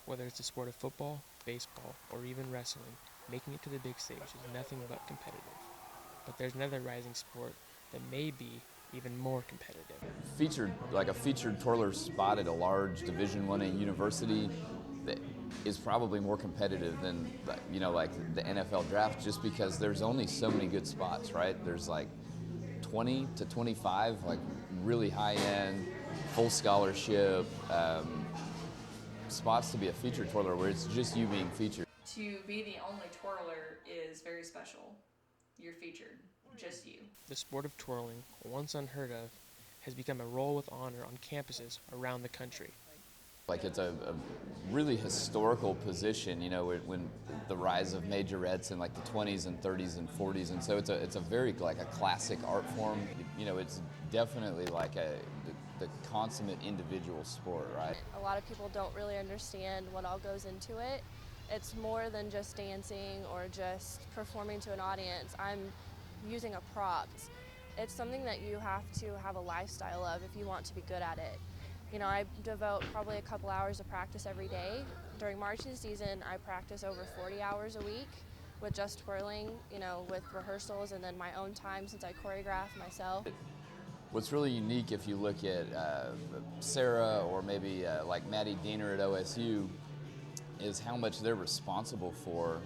Whether it's the sport of football, baseball, or even wrestling, making it to the big stage is nothing but competitive. But there's another rising sport that may be even more competitive. A featured twirler spot at a large Division I university that is probably more competitive than like the NFL draft, just because there's only so many good spots, right? There's like 20 to 25 like really high end, full scholarship spots to be a featured twirler where it's just you being featured. To be the only twirler is very special. You're featured, just you. The sport of twirling, once unheard of, has become a role with honor on campuses around the country. Like it's a really historical position, you know, when the rise of majorettes in like the 20s and 30s and 40s, and so it's a very like a classic art form. You know, it's definitely like the consummate individual sport, right? A lot of people don't really understand what all goes into it. It's more than just dancing or just performing to an audience. I'm using a prop. It's something that you have to have a lifestyle of if you want to be good at it. You know, I devote probably a couple hours of practice every day. During marching season, I practice over 40 hours a week with just twirling, you know, with rehearsals and then my own time since I choreograph myself. What's really unique if you look at Sarah or maybe like Maddie Diener at OSU is how much they're responsible for.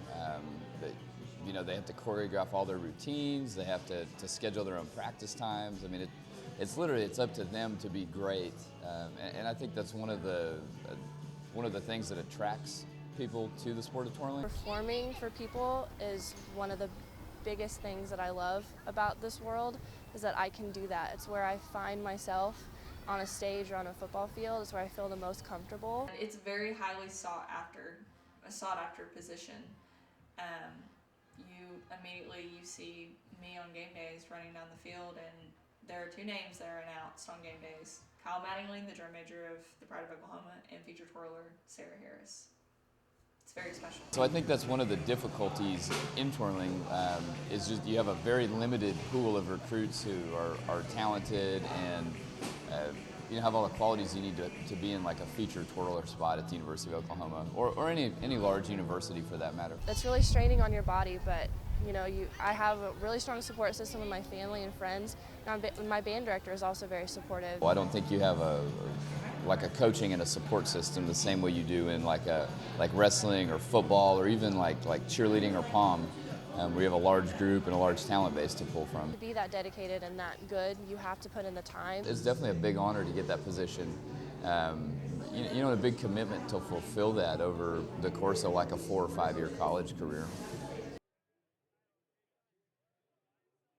You know, they have to choreograph all their routines, they have to schedule their own practice times. I mean, it's up to them to be great, and I think that's one of the things that attracts people to the sport of twirling. Performing for people is one of the biggest things that I love about this world, is that I can do that. It's where I find myself on a stage or on a football field. It's where I feel the most comfortable. It's very highly sought after position. You see me on game days running down the field, and there are two names that are announced on game days: Kyle Mattingly, the drum major of the Pride of Oklahoma, and featured twirler Sarah Harris. It's very special. So I think that's one of the difficulties in twirling, is just you have a very limited pool of recruits who are talented and you have all the qualities you need to be in like a featured twirler spot at the University of Oklahoma or any large university for that matter. It's really straining on your body, but you know, I have a really strong support system with my family and friends. And my band director is also very supportive. Well, I don't think you have a coaching and a support system the same way you do in like wrestling or football or even like cheerleading or pom, where you have a large group and a large talent base to pull from. To be that dedicated and that good, you have to put in the time. It's definitely a big honor to get that position. A big commitment to fulfill that over the course of like a 4 or 5 year college career.